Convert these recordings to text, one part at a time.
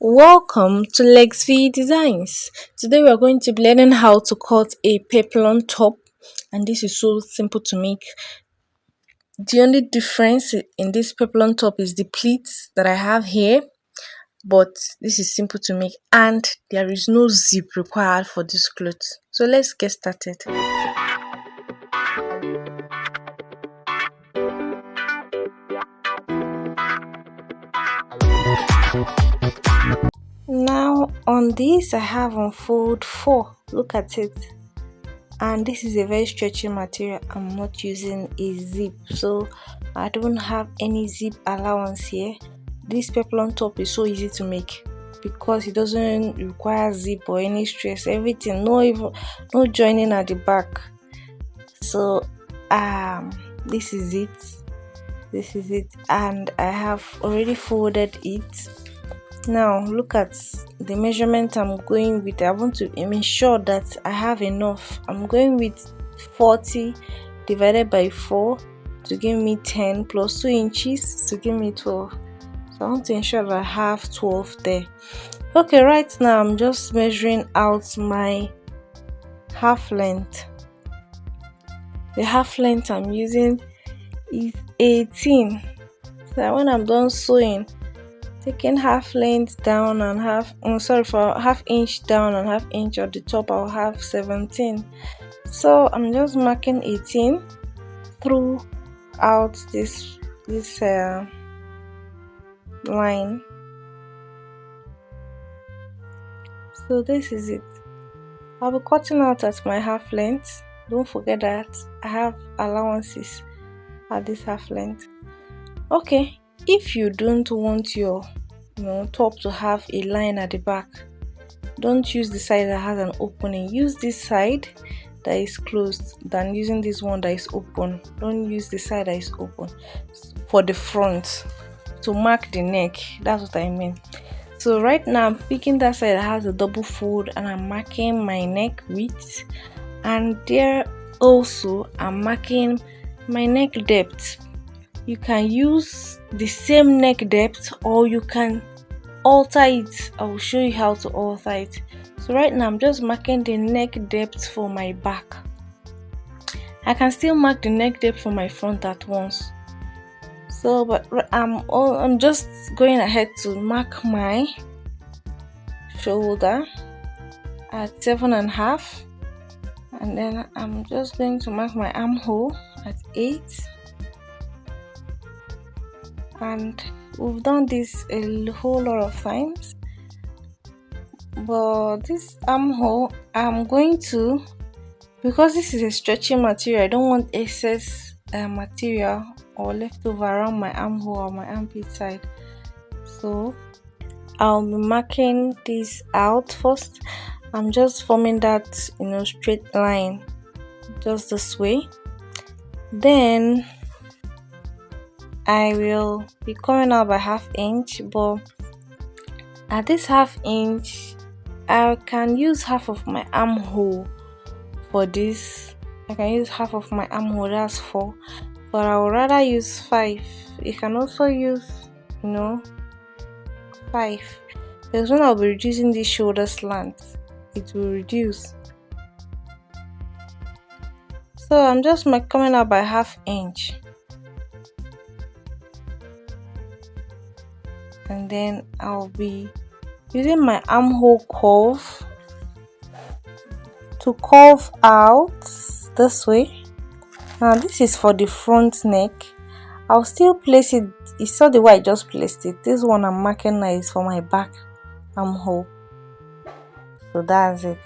Welcome to Lex V Designs. Today we are going to be learning how to cut a peplum top, and this is so simple to make. The only difference in this peplum top is the pleats that I have here, but this is simple to make and there is no zip required for this cloth. So let's get started. Now on this I have on fold 4. Look at it. And this is a very stretchy material. I'm not using a zip, so I don't have any zip allowance here. This peplum top is so easy to make because it doesn't require zip or any stress. Everything, no joining at the back. So this is it, and I have already folded it. Now look at the measurement I'm going with. I want to ensure that I have enough. I'm going with 40 divided by 4 to give me 10 plus 2 inches to give me 12. So I want to ensure that I have 12 there. Okay, right now I'm just measuring out my half length. The half length I'm using is 18. So when I'm done sewing, taking half length down and for half inch down and half inch at the top, I'll have 17. So I'm just marking 18 throughout this line. So this is it. I'll be cutting out at my half length. Don't forget that I have allowances at this half length. Okay, if you don't want your top to have a line at the back, don't use the side that has an opening. Use this side that is closed than using this one that is open. Don't use the side that is open for the front to mark the neck. That's what I mean. So right now I'm picking that side that has a double fold and I'm marking my neck width, and there also I'm marking my neck depth. You can use the same neck depth or you can alter it. I will show you how to alter it. So right now I'm just marking the neck depth for my back. I can still mark the neck depth for my front at once. So but I'm just going ahead to mark my shoulder at 7.5, and then I'm just going to mark my armhole at 8. And we've done this a whole lot of times, but this armhole I'm going to, because this is a stretchy material, I don't want excess material or leftover around my armhole or my armpit side. So I'll be marking this out first. I'm just forming that straight line just this way. Then I will be coming out by half inch, but at this half inch I can use half of my armhole for this. I can use half of my armhole, that's 4, but I would rather use 5. You can also use 5, because when I'll be reducing this shoulder slant, it will reduce. So I'm just coming out by half inch. And then I'll be using my armhole curve to curve out this way. Now this is for the front neck. I'll still place it. You saw the way I just placed it. This one I'm marking now is for my back armhole. So that's it.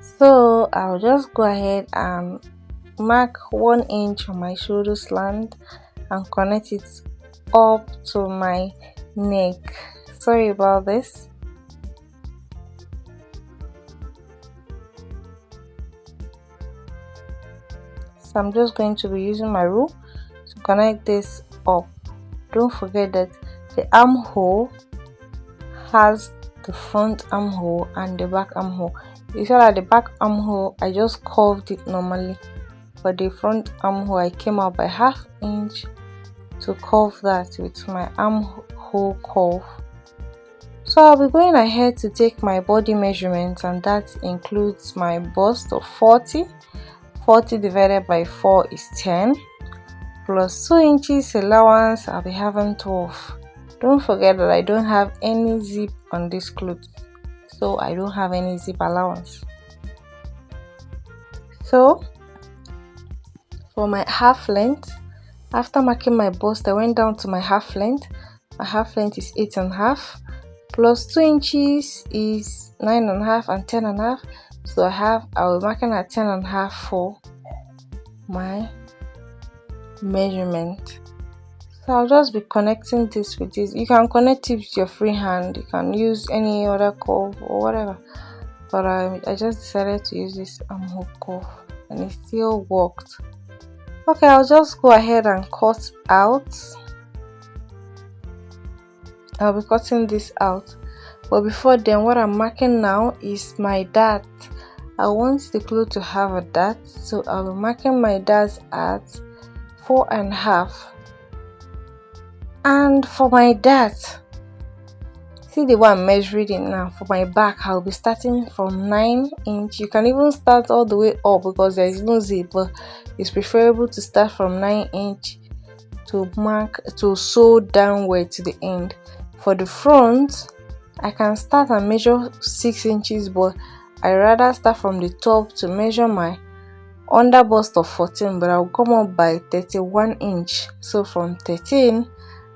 So I'll just go ahead and mark 1 inch on my shoulder slant and connect it up to my neck. Sorry about this. So I'm just going to be using my rule to connect this up. Don't forget that the armhole has the front armhole and the back armhole. You saw that the back armhole I just curved it normally, but the front armhole I came out by half inch to curve that with my armhole curve. So I'll be going ahead to take my body measurement, and that includes my bust of 40. 40 divided by 4 is 10, plus 2 inches allowance, I'll be having 12. Don't forget that I don't have any zip on this clothes, so I don't have any zip allowance. So for my half length, after marking my bust, I went down to my half length. My half length is 8.5, plus 2 inches is 9.5 and 10.5. So I will marking at 10.5 for my measurement. So I'll just be connecting this with this. You can connect it with your free hand, you can use any other curve or whatever, but I just decided to use this armhole curve and it still worked. Okay, I'll just go ahead and cut out. I'll be cutting this out, but before then, what I'm marking now is my dart. I want the cloth to have a dart, so I'll be marking my dart at 4.5. And for my dart, see the one I'm measuring it now. For my back, I'll be starting from 9 inch. You can even start all the way up because there is no zip, but it's preferable to start from 9 inch to sew downward to the end. For the front, I can start and measure 6 inches, but I rather start from the top to measure my under bust of 14, but I'll come up by 31 inch. So from 13,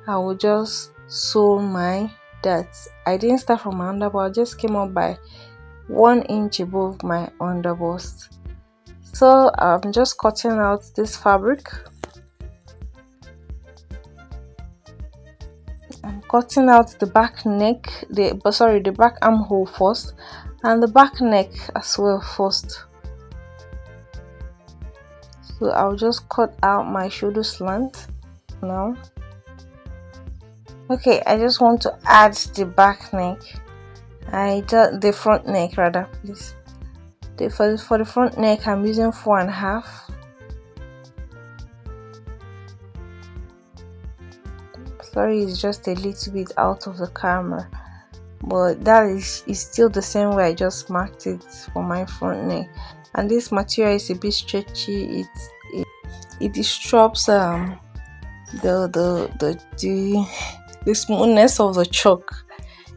I will just sew my darts. I didn't start from my under, but I just came up by 1 inch above my under bust. So I'm just cutting out this fabric. I'm cutting out the back neck, the back armhole first, and the back neck as well first. So I'll just cut out my shoulder slant now. Okay, I just want to add the back neck. The front neck rather, please. For the front neck, I'm using 4.5. Sorry, it's just a little bit out of the camera, but that is still the same way I just marked it for my front neck. And this material is a bit stretchy. It disrupts the smoothness of the chalk,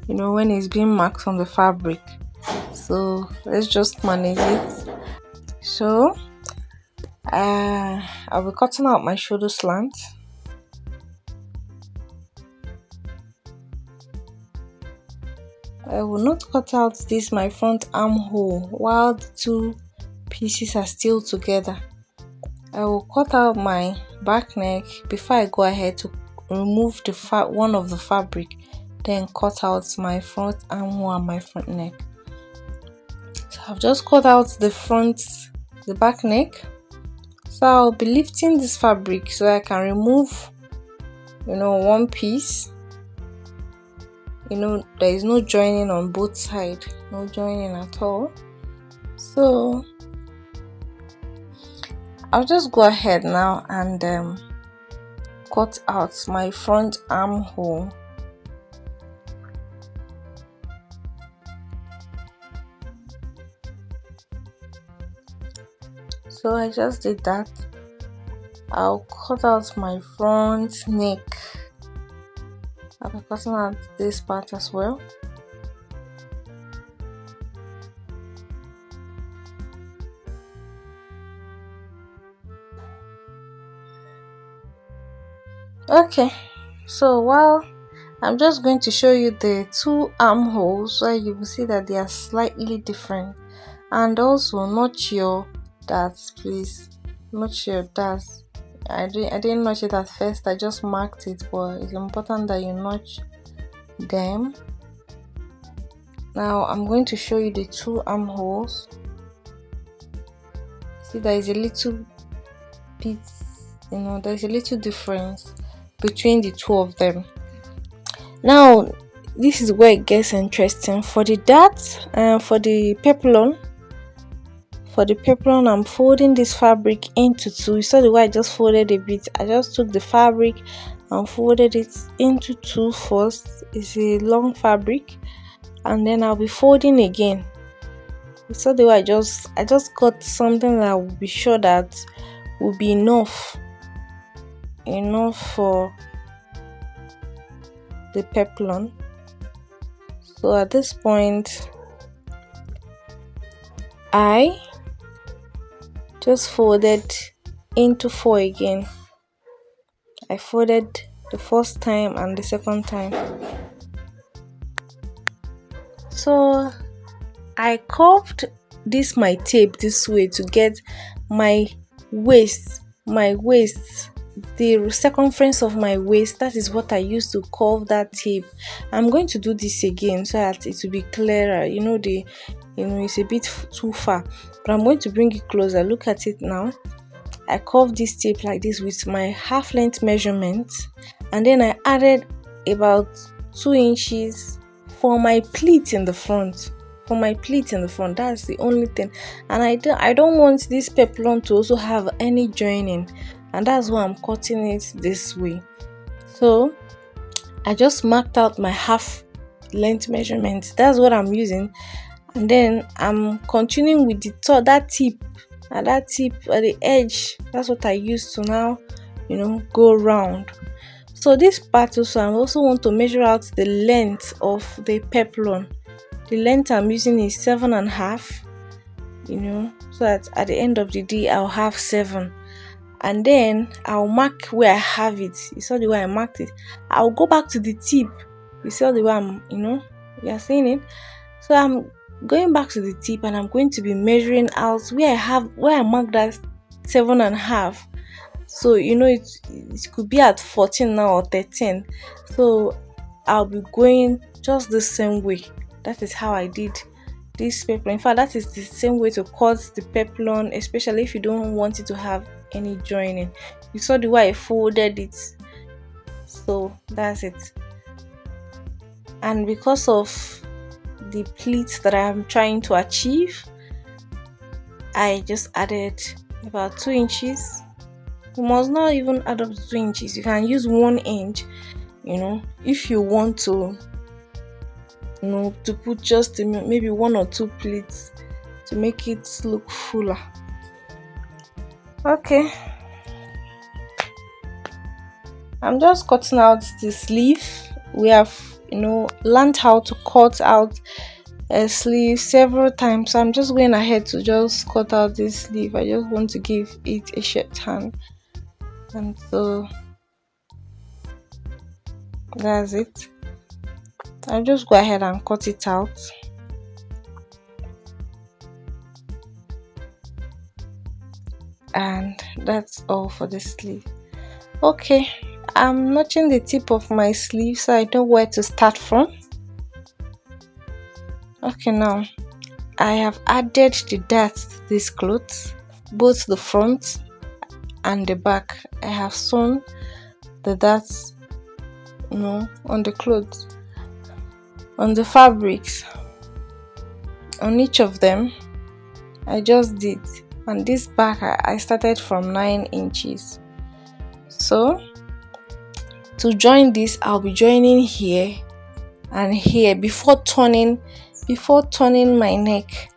when it's being marked on the fabric. So let's just manage it. So I'll be cutting out my shoulder slant. I will not cut out my front armhole while the two pieces are still together. I will cut out my back neck before I go ahead to remove one of the fabric, then cut out my front armhole and my front neck. So I've just cut out the back neck. So I'll be lifting this fabric so I can remove one piece. There is no joining on both sides, no joining at all. So I'll just go ahead now and cut out my front armhole. So I just did that. I'll cut out my front neck. I'll be cutting out this part as well. Okay, so while I'm just going to show you the two armholes where you will see that they are slightly different, and also notch your darts, please. Notch your darts. I didn't notch it at first, I just marked it, but it's important that you notch them. Now I'm going to show you the two armholes. See, there is a little bit, there's a little difference between the two of them. Now this is where it gets interesting. For the darts and for the peplum, I'm folding this fabric into two. You saw the way I just folded a bit. I just took the fabric and folded it into two first. It's a long fabric, and then I'll be folding again. So the way I just got something that will be sure that will be enough for the peplum. So at this point, I just folded into four again. I folded the first time and the second time. So I curved this my tape this way to get my waist, the circumference of my waist. That is what I used to curve that tape. I'm going to do this again so that it will be clearer. It's a bit too far, but I'm going to bring it closer. Look at it now. I curved this tape like this with my half length measurement, and then I added about 2 inches for my pleat in the front. That's the only thing. And I don't want this peplum to also have any joining, and that's why I'm cutting it this way. So I just marked out my half length measurement. That's what I'm using, and then I'm continuing with that tip at the edge. That's what I use to now go round. So this part also, I also want to measure out the length of the peplum. The length I'm using is 7.5, so that at the end of the day I'll have 7. And then I'll mark where I have it. You saw the way I marked it. I'll go back to the tip. You saw the way you're seeing it. So I'm going back to the tip, and I'm going to be measuring out where I marked that 7.5. So it could be at 14 now or 13. So I'll be going just the same way. That is how I did this peplum. In fact, that is the same way to cut the peplum, especially if you don't want it to have any joining. You saw the way I folded it. So that's it. And because of the pleats that I'm trying to achieve, I just added about 2 inches. You must not even add up to 2 inches. You can use 1 inch, if you want to to put just maybe 1 or 2 pleats to make it look fuller. Okay, I'm just cutting out the sleeve. We have learned how to cut out a sleeve several times, so I'm just going ahead to just cut out this sleeve. I just want to give it a shirt hand, and so that's it. I'll just go ahead and cut it out. And that's all for the sleeve. Okay, I'm notching the tip of my sleeve so I know where to start from. Okay, now I have added the darts to this cloth, both the front and the back. I have sewn the darts on the clothes, on the fabrics, on each of them. I just did. And this back I started from 9 inches. So to join this, I'll be joining here and here. Before turning my neck,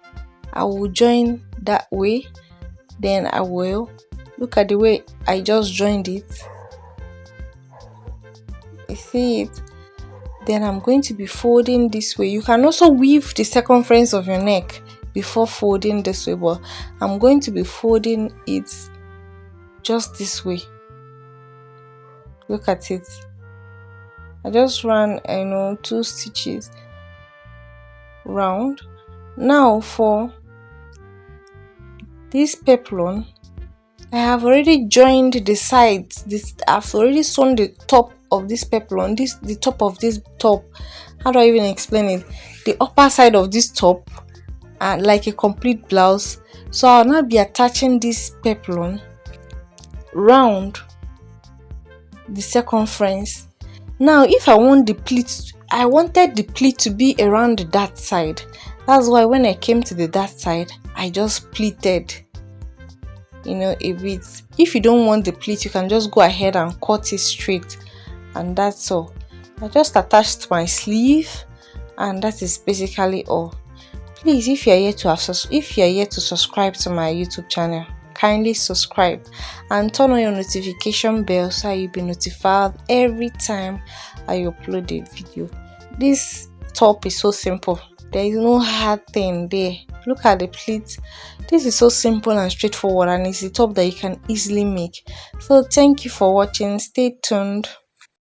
I will join that way. Then I will look at the way I just joined it. You see it? Then I'm going to be folding this way. You can also weave the circumference of your neck before folding this way, but I'm going to be folding it just this way. Look at it. I just ran 2 stitches round. Now for this peplum, I have already joined the sides. I've already sewn the top of this peplum, the top of this top. How do I even explain it? The upper side of this top, like a complete blouse. So I'll now be attaching this peplum round the circumference. Now if I want the pleat, I wanted the pleat to be around that side. That's why when I came to that side, I just pleated a bit. If you don't want the pleat, you can just go ahead and cut it straight and that's all. I just attached my sleeve, and that is basically all. Please, if you're yet to if you're yet to subscribe to my YouTube channel, kindly subscribe and turn on your notification bell so you'll be notified every time I upload a video. This top is so simple. There is no hard thing there. Look at the pleats. This is so simple and straightforward, and it's a top that you can easily make. So thank you for watching. Stay tuned.